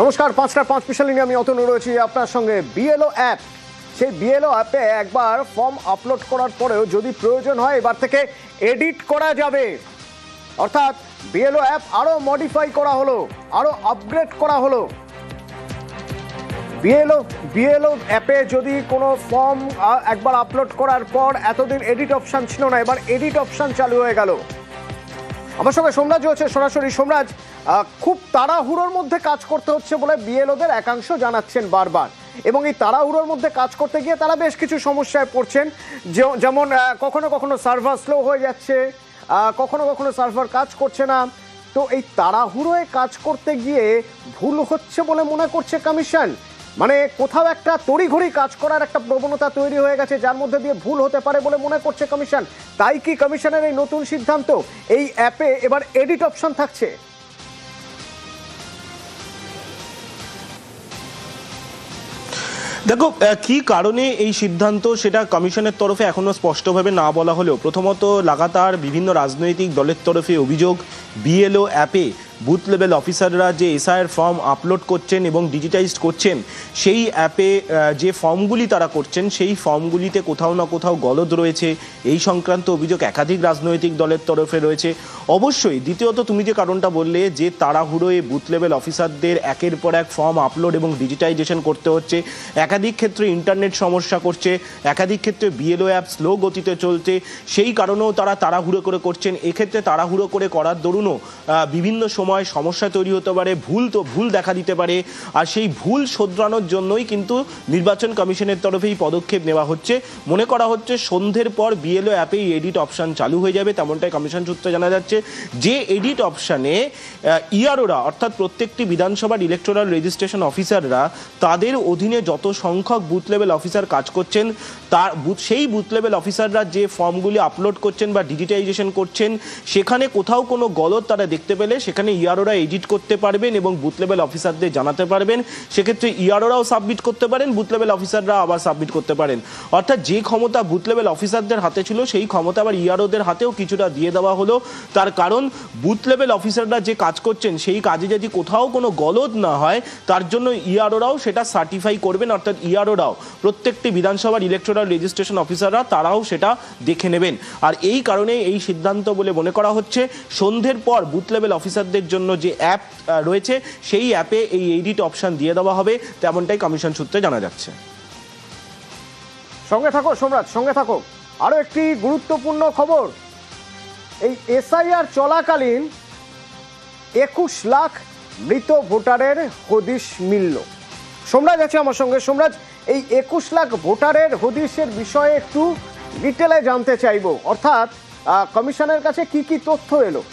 নমস্কার, 5টার 5 স্পেশাল নিয়ে আমি অতনু রয়েছি আপনার সঙ্গে। বিএলও অ্যাপ, সেই বিএলও অ্যাপে একবার ফর্ম আপলোড করার পরেও যদি প্রয়োজন হয় এবার থেকে এডিট করা যাবে। অর্থাৎ বিএলও অ্যাপ আরও মডিফাই করা হলো, আরও আপগ্রেড করা হলো। বিএলও অ্যাপে যদি কোনো ফর্ম একবার আপলোড করার পর এতদিন এডিট অপশান ছিল না, এবার এডিট অপশান চালু হয়ে গেল। আমার সঙ্গে সোমরাজ হচ্ছে সরাসরি। সোমরাজ, খুব তাড়াহুড়োর মধ্যে কাজ করতে হচ্ছে বলে বিএলওদের একাংশ জানাচ্ছেন বারবার, এবং এই তাড়াহুড়োর মধ্যে কাজ করতে গিয়ে তারা বেশ কিছু সমস্যায় পড়ছেন। যেমন কখনো কখনো সার্ভার স্লো হয়ে যাচ্ছে, কখনো কখনো সার্ভার কাজ করছে না। তো এই তাড়াহুড়োয় কাজ করতে গিয়ে ভুল হচ্ছে বলে মনে করছে কমিশন। মানে কোথাও একটা তড়িঘড়ি কাজ করার একটা প্রবণতা তৈরি হয়ে গেছে, যার মধ্যে দিয়ে ভুল হতে পারে বলে মনে করছে কমিশন। তাই কি কমিশনের এই নতুন সিদ্ধান্ত, এই অ্যাপে এবার এডিট অপশন থাকছে? দেখো, কি কারণে এই সিদ্ধান্ত সেটা কমিশনের তরফে এখনো স্পষ্টভাবে না বলা হলেও প্রথমত লাগাতার বিভিন্ন রাজনৈতিক দলের তরফে অভিযোগ, বিএলও অ্যাপে বুথ লেভেল অফিসাররা যে এসআইয়ের ফর্ম আপলোড করছেন এবং ডিজিটাইজড করছেন, সেই অ্যাপে যে ফর্মগুলি তারা করছেন সেই ফর্মগুলিতে কোথাও না কোথাও গলদ রয়েছে, এই সংক্রান্ত অভিযোগ একাধিক রাজনৈতিক দলের তরফে রয়েছে। অবশ্যই দ্বিতীয়ত তুমি যে কারণটা বললে যে তাড়াহুড়োয় বুথ লেভেল অফিসারদের একের পর এক ফর্ম আপলোড এবং ডিজিটাইজেশন করতে হচ্ছে, একাধিক ক্ষেত্রে ইন্টারনেট সমস্যা করছে, একাধিক ক্ষেত্রে বিএলও অ্যাপ স্লো গতিতে চলছে, সেই কারণেও তারা তাড়াহুড়ো করে করছেন। এক্ষেত্রে তাড়াহুড়ো করে করার দরুনও বিভিন্ন সময় সমস্যা তৈরি হতে পারে, ভুল দেখা দিতে পারে। আর সেই ভুল শোধরানোর জন্যই কিন্তু নির্বাচন কমিশনের তরফে এই পদক্ষেপ নেওয়া হচ্ছে। মনে করা হচ্ছে সন্ধ্যের পর বিএলও অ্যাপে এডিট অপশান চালু হয়ে যাবে, তেমনটাই কমিশন সূত্রে জানা যাচ্ছে। যে এডিট অপশানে ইআরওরা অর্থাৎ প্রত্যেকটি বিধানসভার ইলেকটোরাল রেজিস্ট্রেশন অফিসাররা তাদের অধীনে যত সংখ্যক বুথ লেভেল অফিসার কাজ করছেন সেই বুথ লেভেল অফিসাররা যে ফর্মগুলি আপলোড করছেন বা ডিজিটাইজেশন করছেন, সেখানে কোথাও কোনো গলদ তারা দেখতে পেলে সেখানে ইআরওরা এডিট করতে পারবেন এবং বুথ লেভেল অফিসারদের জানাতে পারবেন। সেক্ষেত্রে ইআরওরাও সাবমিট করতে পারেন, বুথ লেভেল অফিসাররা আবার সাবমিট করতে পারেন। অর্থাৎ যে ক্ষমতা বুথ লেভেল অফিসারদের হাতে ছিল সেই ক্ষমতা আবার ইআরওদের হাতেও কিছুটা দিয়ে দেওয়া হলো। তার কারণ বুথ লেভেল অফিসাররা যে কাজ করছেন সেই কাজে যদি কোথাও কোনো গলদ না হয় তার জন্য ইআরওরাও সেটা সার্টিফাই করবেন। অর্থাৎ ইআরওরাও প্রত্যেকটি বিধানসভার ইলেকটোরাল রেজিস্ট্রেশন অফিসাররা তারাও সেটা দেখে নেবেন। আর এই কারণে এই সিদ্ধান্ত বলে মনে করা হচ্ছে সন্ধ্যের পর বুথ লেভেল অফিসারদের জন্য যে অ্যাপ রয়েছে সেই অ্যাপে এই এডিট অপশন দিয়ে দেওয়া হবে, তেমনটাই কমিশন সূত্রে জানা যাচ্ছে। সঙ্গে থাকো সোমরাজ, সঙ্গে থাকো। আরো একটি গুরুত্বপূর্ণ খবর, এই এসআইআর চলাকালীন 21 লাখ মৃত ভোটারের হদিশ মিলল। সোমরাজ আছে আমার সঙ্গে। সোমরাজ, এই 21 লাখ ভোটারের হদিশের বিষয়ে একটু ডিটেলে জানতে চাইবো। অর্থাৎ কমিশনের কাছে কি কি তথ্য এলো?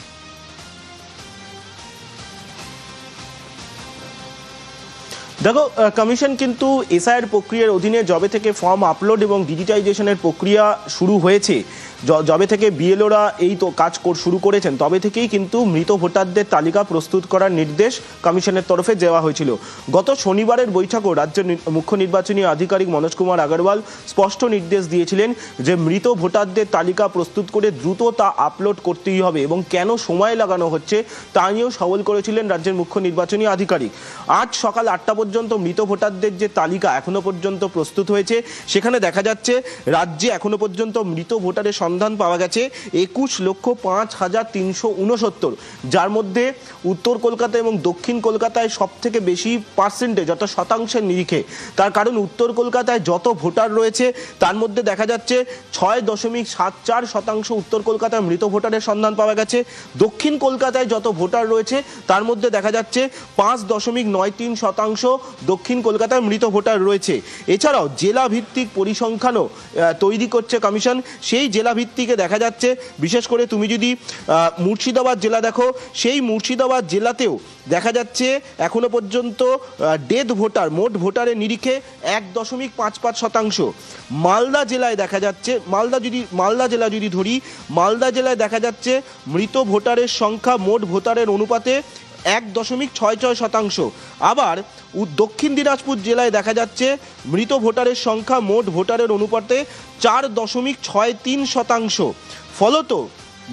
দেখো, কমিশন কিন্তু এসআইআর প্রক্রিয়ার অধীনে যবে থেকে ফর্ম আপলোড এবং ডিজিটাইজেশনের প্রক্রিয়া শুরু হয়েছে, যবে থেকে বিএলওরা এই তো কাজ শুরু করেছেন, তবে থেকেই কিন্তু মৃত ভোটারদের তালিকা প্রস্তুত করার নির্দেশ কমিশনের তরফে দেওয়া হয়েছিল। গত শনিবারের বৈঠকেও রাজ্যের মুখ্য নির্বাচনী আধিকারিক মনোজ কুমার আগরওয়াল স্পষ্ট নির্দেশ দিয়েছিলেন যে মৃত ভোটারদের তালিকা প্রস্তুত করে দ্রুত তা আপলোড করতেই হবে, এবং কেন সময় লাগানো হচ্ছে তা নিয়েও সওয়াল করেছিলেন রাজ্যের মুখ্য নির্বাচনী আধিকারিক। আজ সকাল 8টা পর্যন্ত মৃত ভোটারদের যে তালিকা এখনো পর্যন্ত প্রস্তুত হয়েছে, সেখানে দেখা যাচ্ছে রাজ্যে এখনো পর্যন্ত মৃত ভোটারের সন্ধান পাওয়া গেছে 21,05,369, যার মধ্যে উত্তর কলকাতা এবং দক্ষিণ কলকাতায় সব থেকে বেশি পার্সেন্টেজ অর্থাৎ শতাংশের নিরিখে। তার কারণ উত্তর কলকাতায় যত ভোটার রয়েছে তার মধ্যে দেখা যাচ্ছে 6.74% উত্তর কলকাতায় মৃত ভোটারের সন্ধান পাওয়া গেছে। দক্ষিণ কলকাতায় যত ভোটার রয়েছে তার মধ্যে দেখা যাচ্ছে 5.93% দক্ষিণ কলকাতায় মৃত ভোটার রয়েছে। এছাড়াও জেলা ভিত্তিক পরিসংখ্যানও তৈরি করছে কমিশন। সেই জেলা ভিত্তিকে দেখা যাচ্ছে, বিশেষ করে তুমি যদি মুর্শিদাবাদ জেলা দেখো, সেই মুর্শিদাবাদ জেলাতেও দেখা যাচ্ছে এখনো পর্যন্ত ডেথ ভোটার মোট ভোটারের নিরিখে 1.55%। মালদা জেলায় দেখা যাচ্ছে, মালদা জেলা যদি ধরি, মালদা জেলায় দেখা যাচ্ছে মৃত ভোটারের সংখ্যা মোট ভোটারের অনুপাতে 1.66%। আবার দক্ষিণ দিনাজপুর জেলায় দেখা যাচ্ছে মৃত ভোটারের সংখ্যা মোট ভোটারের অনুপাতে 4.63%। ফলত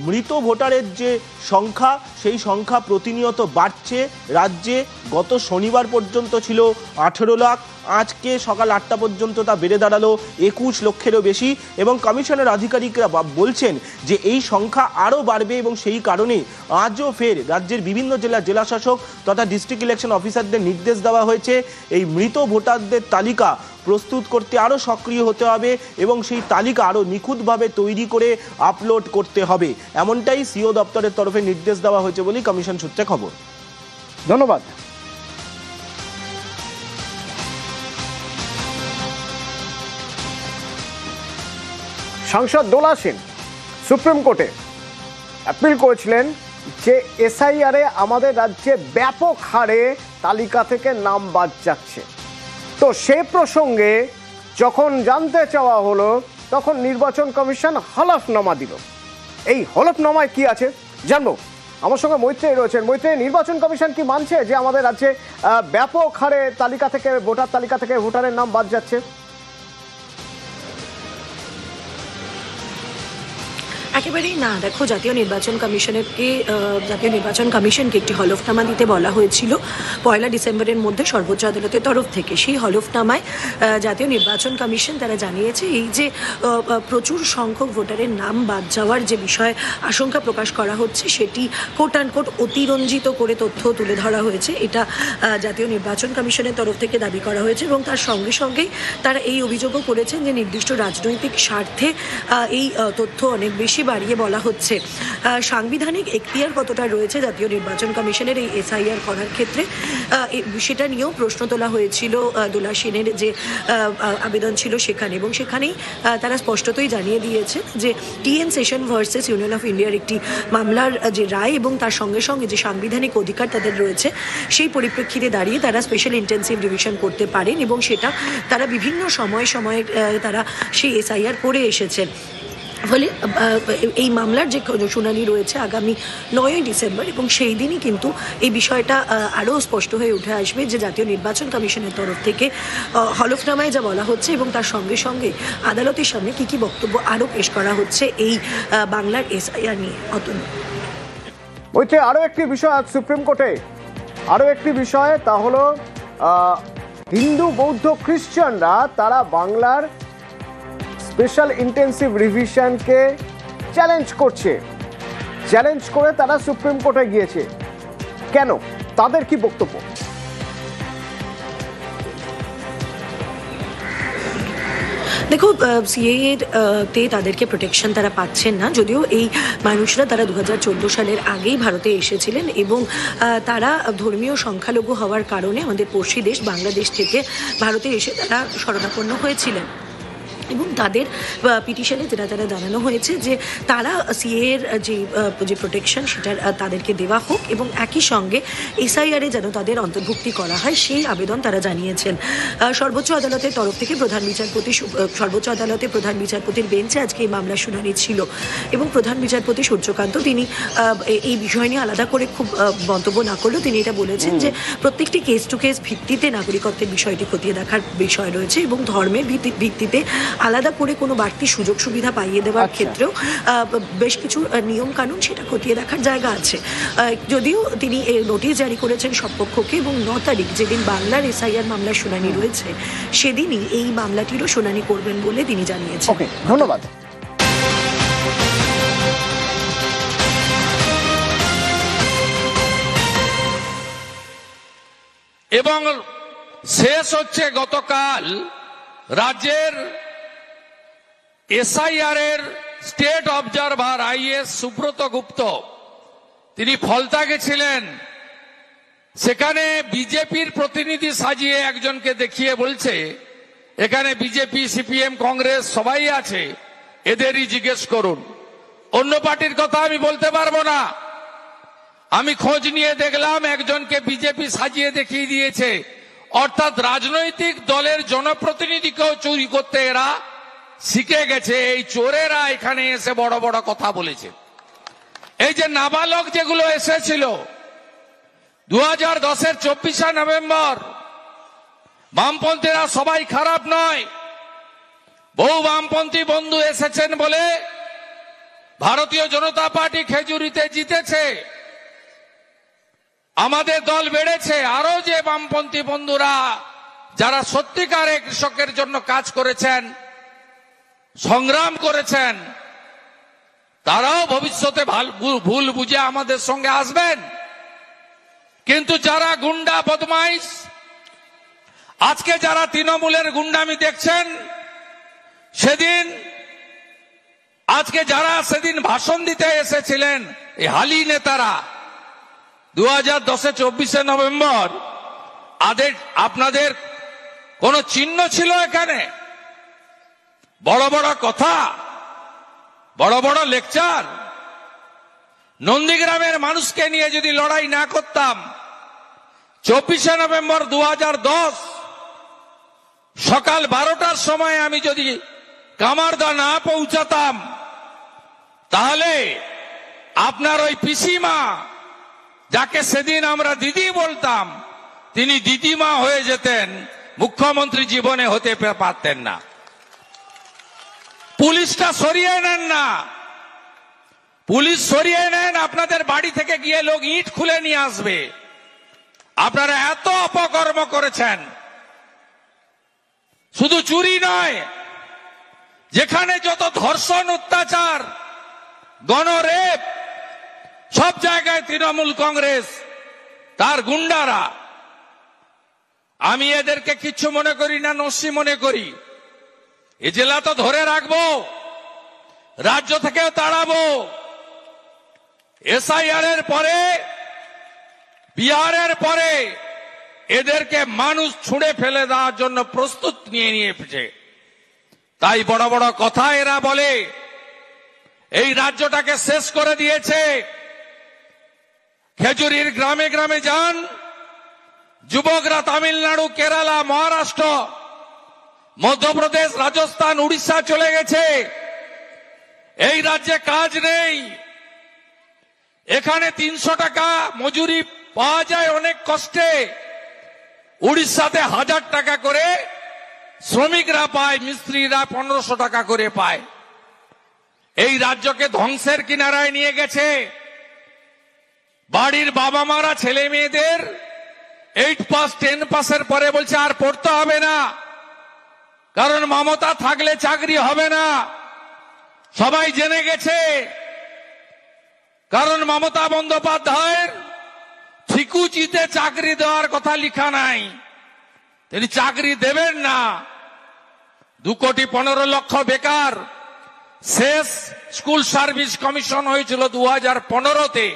মৃত ভোটারের যে সংখ্যা সেই সংখ্যা প্রতিনিয়ত বাড়ছে রাজ্যে। গত শনিবার পর্যন্ত ছিল 18 লাখ, আজকে সকাল 8টা পর্যন্ত তা বেড়ে দাঁড়ালো 21 লক্ষেরও বেশি। এবং কমিশনের আধিকারিকরা বলছেন যে এই সংখ্যা আরও বাড়বে এবং সেই কারণে আজও ফের রাজ্যের বিভিন্ন জেলাশাসক তথা ডিস্ট্রিক্ট ইলেকশন অফিসারদের নির্দেশ দেওয়া হয়েছে এই মৃত ভোটারদের তালিকা প্রস্তুত করতে আরও সক্রিয় হতে হবে এবং সেই তালিকা আরও নিখুঁতভাবে তৈরি করে আপলোড করতে হবে, এমনটাই সিও দপ্তরের তরফে নির্দেশ দেওয়া হয়েছে বলেই কমিশন সূত্রে খবর। ধন্যবাদ। সাংসদ দোলা সেন সুপ্রিম কোর্টে অ্যাপিল করেছিলেন যে এসআইআরে আমাদের রাজ্যে ব্যাপক হারে তালিকা থেকে নাম বাদ যাচ্ছে। তো সে প্রসঙ্গে যখন জানতে চাওয়া হলো তখন নির্বাচন কমিশন হলফনামা দিল। এই হলফনামায় কি আছে জানবো। আমার সঙ্গে মৈত্রেয়ী রয়েছেন। মৈত্রেয়ী, নির্বাচন কমিশন কি মানছে যে আমাদের রাজ্যে ব্যাপক হারে ভোটার তালিকা থেকে ভোটারের নাম বাদ যাচ্ছে? একেবারেই না। দেখো, জাতীয় নির্বাচন কমিশনকে একটি হলফনামা দিতে বলা হয়েছিল 1 ডিসেম্বরের মধ্যে সর্বোচ্চ আদালতের তরফ থেকে। সেই হলফনামায় জাতীয় নির্বাচন কমিশন তারা জানিয়েছে এই যে প্রচুর সংখ্যক ভোটারের নাম বাদ যাওয়ার যে বিষয়ে আশঙ্কা প্রকাশ করা হচ্ছে সেটি কোট অ্যান্ড কোট অতিরঞ্জিত করে তথ্য তুলে ধরা হয়েছে। এটা জাতীয় নির্বাচন কমিশনের তরফ থেকে দাবি করা হয়েছে এবং তার সঙ্গে সঙ্গেই তারা এই অভিযোগও করেছেন যে নির্দিষ্ট রাজনৈতিক স্বার্থে এই তথ্য অনেক বেশি বাড়িয়ে বলা হচ্ছে। সাংবিধানিক এখতিয়ার কতটা রয়েছে জাতীয় নির্বাচন কমিশনের এই এসআইআর করার ক্ষেত্রে, সেটা নিয়েও প্রশ্ন তোলা হয়েছিল দোলা সেনের যে আবেদন ছিল সেখানে, এবং সেখানেই তারা স্পষ্টতই জানিয়ে দিয়েছে যে TN Seshan versus union of ইন্ডিয়ার একটি মামলার যে রায় এবং তার সঙ্গে সঙ্গে যে সাংবিধানিক অধিকার তাদের রয়েছে সেই পরিপ্রেক্ষিতে দাঁড়িয়ে তারা স্পেশাল ইন্টেন্সিভ রিভিশন করতে পারেন এবং সেটা তারা বিভিন্ন সময়ে তারা সেই এসআইআর করে এসেছেন। ফলে এই মামলার যে শুনানি রয়েছে আগামী 9 ডিসেম্বর এবং সেই দিনই কিন্তু এই বিষয়টা আরও স্পষ্ট হয়ে উঠে আসবে যে জাতীয় নির্বাচন কমিশনের তরফ থেকে হলফনামায় যা বলা হচ্ছে এবং তার সঙ্গে সঙ্গে আদালতের সামনে কী কী বক্তব্য আরও পেশ করা হচ্ছে এই বাংলার এসআইআর নিয়ে। অতনু, ওইতে আরও একটি বিষয় আজ সুপ্রিম কোর্টে, আরও একটি বিষয়, তা হলো হিন্দু বৌদ্ধ খ্রিস্টানরা তারা বাংলার স্পেশাল ইন্টেন্সিভ রিভিশনকে চ্যালেঞ্জ করে তারা সুপ্রিম কোর্টে গিয়েছে। কেন? তাদের কি বক্তব্য? দেখো, সিএএর তে তাদেরকে প্রোটেকশন তারা পাচ্ছেন না, যদিও এই মানুষরা তারা 2014 সালের আগেই ভারতে এসেছিলেন এবং তারা ধর্মীয় সংখ্যালঘু হওয়ার কারণে আমাদের পড়শি দেশ বাংলাদেশ থেকে ভারতে এসে তারা শরণাপন্ন হয়েছিলেন এবং তাদের পিটিশনে যেটা তারা জানানো হয়েছে যে তারা সিএর যে প্রোটেকশন সেটা তাদেরকে দেওয়া হোক এবং একই সঙ্গে এসআইআরে যেন তাদের অন্তর্ভুক্তি করা হয় সেই আবেদন তারা জানিয়েছেন। সর্বোচ্চ আদালতের তরফ থেকে সর্বোচ্চ আদালতে প্রধান বিচারপতির বেঞ্চে আজকে এই মামলার শুনানি ছিল এবং প্রধান বিচারপতি সূর্যকান্ত তিনি এই বিষয় নিয়ে আলাদা করে খুব মন্তব্য না করলেও তিনি এটা বলেছেন যে প্রত্যেকটি কেস টু কেস ভিত্তিতে নাগরিকত্বের বিষয়টি খতিয়ে দেখার বিষয় রয়েছে এবং ধর্মের ভিত্তিতে আলাদা করে কোনো বাড়তি সুযোগ সুবিধা পাইয়ে দেওয়ার ক্ষেত্রেও বেশ কিছু নিয়ম কানুন সেটা খতিয়ে দেখার জায়গা আছে। যদিও তিনি নোটিশ জারি করেছেন সব পক্ষকে এবং 9 তারিখ যেদিন বাংলার এসআইআর মামলার শুনানি রয়েছে সেদিনই এই মামলাটিরও শুনানি করবেন বলে তিনি জানিয়েছেন। ধন্যবাদ। এবং শেষ হচ্ছে গতকাল রাজ্যের এসআইআর এর স্টেট অবজারভার আইএস সুব্রত গুপ্ত তিনি ফলতা গেছিলেন, সেখানে বিজেপির প্রতিনিধি সাজিয়ে একজনকে দেখিয়ে বলছে এখানে বিজেপি সিপিএম কংগ্রেস সবাই আছে, এদেরই জিজ্ঞেস করুন, অন্য পার্টির কথা আমি বলতে পারবো না। আমি খোঁজ নিয়ে দেখলাম একজনকে বিজেপি সাজিয়ে দেখিয়ে দিয়েছে, অর্থাৎ রাজনৈতিক দলের জনপ্রতিনিধিকেও চুরি করতে এরা শিখে গেছে। এই চোরেরা এখানে এসে বড় বড় কথা বলেছে। এই যে নাবালক যেগুলো এসেছিল 2010-এর 24শে নভেম্বর, বামপন্থীরা সবাই খারাপ নয়, বহু বামপন্থী বন্ধু এসেছেন বলে ভারতীয় জনতা পার্টি খেজুরিতে জিতেছে। আমাদের দল বেড়েছে। আরো যে বামপন্থী বন্ধুরা যারা সত্যিকারে কৃষকের জন্য কাজ করেছেন, সংগ্রাম করেছেন, তারাও ভবিষ্যতে ভুল বুঝে আমাদের সঙ্গে আসবেন। কিন্তু যারা গুন্ডা বদমাইশ, আজকে যারা তৃণমূলের গুন্ডামি দেখছেন, আজকে যারা সেদিন ভাষণ দিতে এসেছিলেন এই হালি নেতারা, 2010-এ 24শে নভেম্বর আপনাদের কোন চিহ্ন ছিল এখানে? বড় বড় কথা, বড় বড় লেকচার। নন্দীগ্রামের মানুষকে নিয়ে যদি লড়াই না করতাম, 24শে নভেম্বর 2010 সকাল 12টার সময় আমি যদি কামারদা না পৌঁছাতাম, তাহলে আপনার ওই পিসিমা, যাকে সেদিন আমরা দিদি বলতাম, তিনি দিদিমা হয়ে যেতেন, মুখ্যমন্ত্রী জীবনে হতে পারতেন না। পুলিশটা সরিয়ে নেন না, পুলিশ সরিয়ে নেন, আপনাদের বাড়ি থেকে গিয়ে লোক ইট খুলে নিয়ে আসবে। আপনারা এত অপকর্ম করেছেন, শুধু চুরি নয়, যেখানে যত ধর্ষণ, অত্যাচার, গণরেপ, সব জায়গায় তৃণমূল কংগ্রেস তার গুন্ডারা। আমি এদেরকে কিচ্ছু মনে করি না, নস্যি মনে করি। এ জেলা তো ধরে রাখবো, রাজ্য থেকেও তাড়াবো। এসআইআর এর পরে, বিহারের পরে এদেরকে মানুষ ছুঁড়ে ফেলে দেওয়ার জন্য প্রস্তুত নিয়ে নিয়েছে। তাই বড় বড় কথা এরা বলে, এই রাজ্যটাকে শেষ করে দিয়েছে। খেজুরির গ্রামে গ্রামে যান, যুবকরা তামিলনাড়ু, কেরালা, মহারাষ্ট্র, মধ্যপ্রদেশ, রাজস্থান, উড়িষ্যা চলে গেছে। এই রাজ্যে কাজ নেই। এখানে 300 টাকা মজুরি পাওয়া যায় অনেক কষ্টে, উড়িষ্যাতে 1000 টাকা করে শ্রমিকরা পায়, মিস্ত্রিরা 1500 টাকা করে পায়। এই রাজ্যকে ধ্বংসের কিনারায় নিয়ে গেছে। বাড়ির বাবা মারা ছেলে মেয়েদের 8 পাস 10 পাসের পরে বলছে আর পড়তে হবে না, কারণ মমতা থাকলে চাকরি হবে না। সবাই জেনে গেছে, কারণ মমতা বন্দ্যোপাধ্যায়ের ঠিকুচিতে চাকরি দেওয়ার কথা লেখা নাই, তিনি চাকরি দেবেন না। 2,15,00,000 বেকার। শেষ স্কুল সার্ভিস কমিশন হয়েছিল 2015-তে।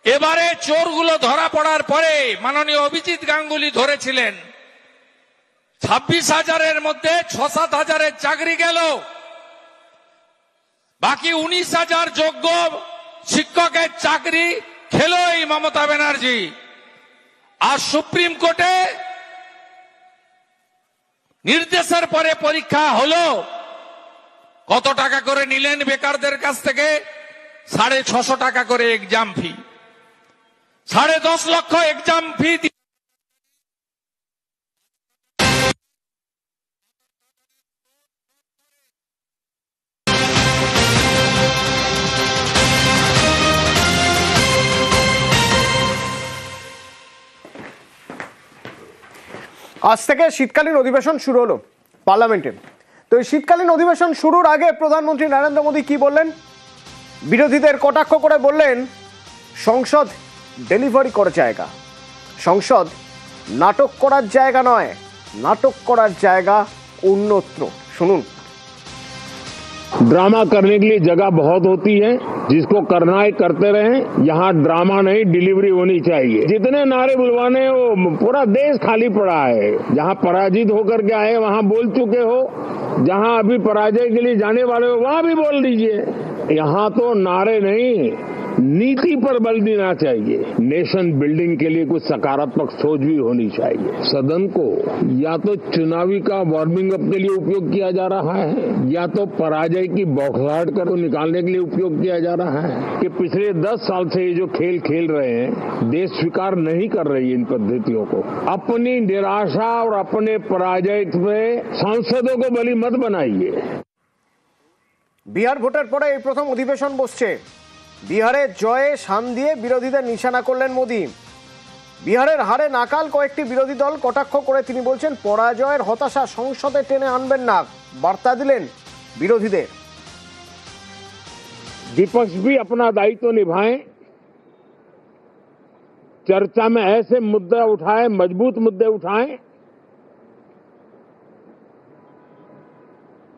এবারে চোরগুলো ধরা পড়ার পরে মাননীয় অভিজিৎ গাঙ্গুলি ধরেছিলেন, 26,000-এর মধ্যে 6-7,000-এর চাকরি গেল, বাকি 19,000 যোগ্য শিক্ষকের চাকরি খেলো এই মমতা ব্যানার্জি। আর সুপ্রিম কোর্টে নির্দেশের পরে পরীক্ষা হলো। কত টাকা করে নিলেন বেকারদের কাছ থেকে? 650 টাকা করে এক্সাম ফি, 10.5 লক্ষ এক্সাম ফি। আজ থেকে শীতকালীন অধিবেশন শুরু হলো পার্লামেন্টে। তো এই শীতকালীন অধিবেশন শুরুর আগে প্রধানমন্ত্রী নরেন্দ্র মোদী কি বললেন? বিরোধীদের কটাক্ষ করে বললেন, সংসদ ডেলিভারি করার জায়গা, সংসদ নাটক করার জায়গা নয়, নাটক করার জায়গা অন্যত্র। শুনুন। ड्रामा करने के लिए जगह बहुत होती है, जिसको करना है करते रहें। यहाँ ड्रामा नहीं, डिलीवरी होनी चाहिए। जितने नारे बुलवाने वो पूरा देश खाली पड़ा है। जहाँ पराजित होकर के आए वहाँ बोल चुके हो, जहाँ अभी पराजय के लिए जाने वाले हो वहाँ भी बोल दीजिए। यहाँ तो नारे नहीं, नीति पर बल देना चाहिए। नेशन बिल्डिंग के लिए कुछ सकारात्मक सोच भी होनी चाहिए। सदन को या तो चुनावी का वार्मिंग अप के लिए उपयोग किया जा रहा है, या तो पराजय की बौखलाहट कर निकालने के लिए उपयोग किया जा रहा है। कि पिछले 10 साल से ये जो खेल खेल रहे हैं, देश स्वीकार नहीं कर रही इन पद्धतियों को। अपनी निराशा और अपने पराजय में सांसदों को बलि मत बनाइए। বিহার ভোটের পরে এই প্রথম অধিবেশন বসছে। বিহারে জয়ে শান দিয়ে বিরোধীদের নিশানা করলেন মোদী। বিহারের হারে নাকাল কয়েকটি বিরোধী দল কটাক্ষ করে তিনি বলছেন পরাজয়ের হতাশা সংসদে টেনে আনবেন না, বার্তা দিলেন বিরোধীদের। विपक्ष भी अपना दायित्व निभाएं, चर्चा में ऐसे मुद्दे उठाएं, मजबूत मुद्दे उठाएं,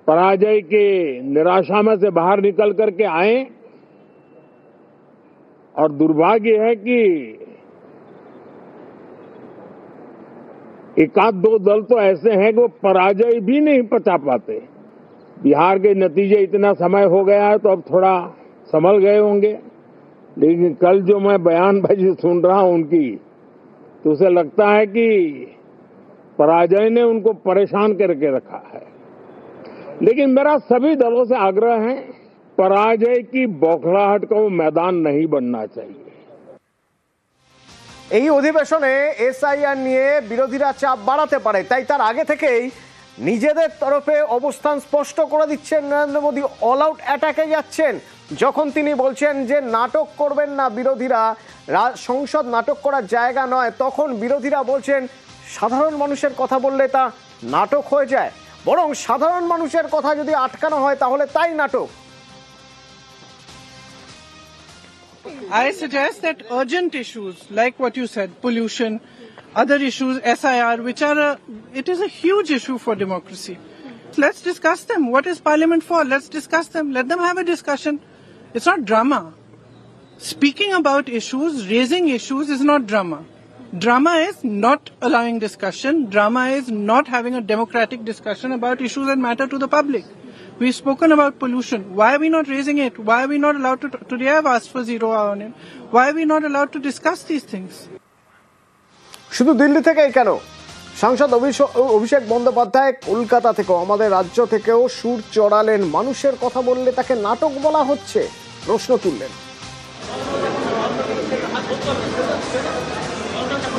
पराजय के निराशा में से बाहर निकल करके आए। और दुर्भाग्य है कि एक आध दो दल तो ऐसे हैं कि वो पराजय भी नहीं पचा पाते। बिहार के नतीजे इतना समय हो गया है तो अब थोड़ा संभल गए होंगे, लेकिन कल जो मैं बयानबाजी सुन रहा हूं उनकी, तो उसे लगता है कि पराजय ने उनको परेशान करके रखा है। लेकिन मेरा सभी दलों से आग्रह है, पराजय की बौखलाहट का वो मैदान नहीं बनना चाहिए। এই অধিবেশনে এসআইআর নিয়ে বিরোধীরা চাপ বাড়াতে পারে, তাই তার আগে থেকেই নিজেদের তরফে অবস্থান স্পষ্ট করে দিচ্ছেন নরেন্দ্র মোদী। অল আউট অ্যাটাকে যাচ্ছেন যখন তিনি বলছেন যে নাটক করবেন না বিরোধীরা, সংসদ নাটক করার জায়গা নয়, তখন বিরোধীরা বলছেন সাধারণ মানুষের কথা বললে তা নাটক হয়ে যায়, বরং সাধারণ মানুষের কথা যদি আটকানো হয় তাহলে তাই নাটক। I suggest that urgent issues like what you said, pollution, other issues, SIR, which are it is a huge issue for democracy. Let's discuss them. What is Parliament for? Let's discuss them. Let them have a discussion. It's not drama. Speaking about issues, raising issues is not drama. Drama is not allowing discussion. Drama is not having a democratic discussion about issues that matter to the public. We've spoken about pollution. Why are we not raising it? Why are we not allowed to? Today I've asked for 0 hour on it. Why are we not allowed to discuss these things? শুধু দিল্লি থেকেই কেন, সাংসদ অভিষেক বন্দ্যোপাধ্যায় কলকাতা থেকেও, আমাদের রাজ্য থেকেও সুর চড়ালেন। মানুষের কথা বললে তাকে নাটক বলা হচ্ছে, প্রশ্ন তুললেন।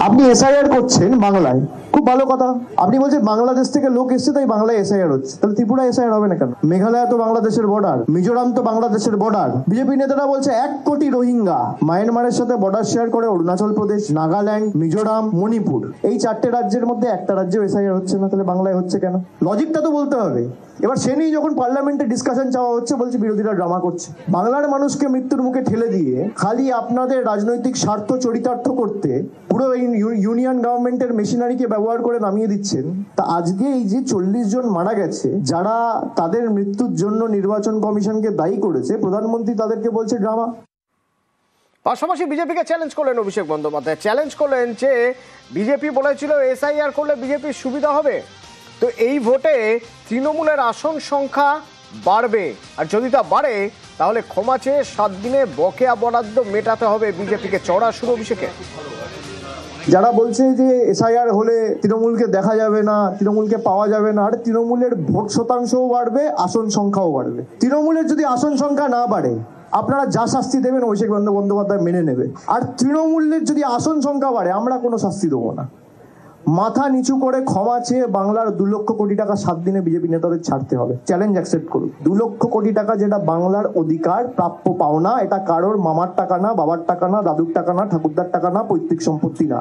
আপনি এসআইআর করছেন বাংলায়, খুব ভালো কথা। আপনি বলছেন বাংলাদেশ থেকে লোক এসছে তাই বাংলায় এসআইআর হচ্ছে, তাহলে ত্রিপুরা এসআইআর হবে না কেন? মেঘালয় তো বাংলাদেশের বর্ডার, মিজোরাম তো বাংলাদেশের বর্ডার। বিজেপি নেতারা বলছে 1 কোটি রোহিঙ্গা মায়ানমারের সাথে বর্ডার শেয়ার করে অরুণাচল প্রদেশ, নাগাল্যান্ড, মিজোরাম, মণিপুর, এই 4টে রাজ্যের মধ্যে একটা রাজ্যেও এসআইআর হচ্ছে না, তাহলে বাংলায় হচ্ছে কেন? লজিকটা তো বলতে হবে। এবার সে নিয়ে যখন পার্লামেন্টে ডিসকাশন চাওয়া হচ্ছে বলছে বিরোধীরা ড্রামা করছে। বাংলার মানুষকে মৃত্যুর মুখে ঠেলে দিয়ে খালি আপনাদের রাজনৈতিক স্বার্থ চরিতার্থ করতে পুরো ইউনিয়ন গভর্নমেন্টের মেশিনারিকে ব্যবহার করে নামিয়ে দিচ্ছেন। তা আজকে এই যে 40 জন মারা গেছে, যারা তাদের মৃত্যুর জন্য নির্বাচন কমিশনকে দায়ী করেছে, প্রধানমন্ত্রী তাদেরকে বলছে ড্রামা। পাশাপাশি বিজেপিকে চ্যালেঞ্জ করলেন অভিষেক বন্দ্যোপাধ্যায়, চ্যালেঞ্জ করলেন যে বিজেপি বলেছিল এসআইআর করলে বিজেপির সুবিধা হবে, তো এই ভোটে তৃণমূলের আসন সংখ্যা বাড়বে, আর যদি তা বাড়ে তাহলে ক্ষমা চেয়ে 7 দিনে বকেয়া বরাদ্দ মেটাতে হবে বিজেপিকে। চড়া শুরু অভিষেকের। যারা বলছে যে এসআইআর হলে তৃণমূলকে দেখা যাবে না, তৃণমূলকে পাওয়া যাবে না, আর তৃণমূলের ভোট শতাংশও বাড়বে, আসন সংখ্যাও বাড়বে। তৃণমূলের যদি আসন সংখ্যা না বাড়ে আপনারা যা শাস্তি দেবেন অভিষেক বন্দ্যোপাধ্যায় মেনে নেবে, আর তৃণমূলের যদি আসন সংখ্যা বাড়ে আমরা কোনো শাস্তি দেবো না। মাথা নিচু করে ক্ষমা চেয়ে বাংলার 2 লক্ষ কোটি টাকা 7 দিনে বিজেপি নেতাদের ছাড়তে হবে। চ্যালেঞ্জ অ্যাকসেপ্ট করুন। 2 লক্ষ কোটি টাকা যেটা বাংলার অধিকার, প্রাপ্য পাওনা, এটা কারোর মামার টাকা না, বাবার টাকা না, দাদুর টাকা না, ঠাকুরদার টাকা না, পৈতৃক সম্পত্তি না।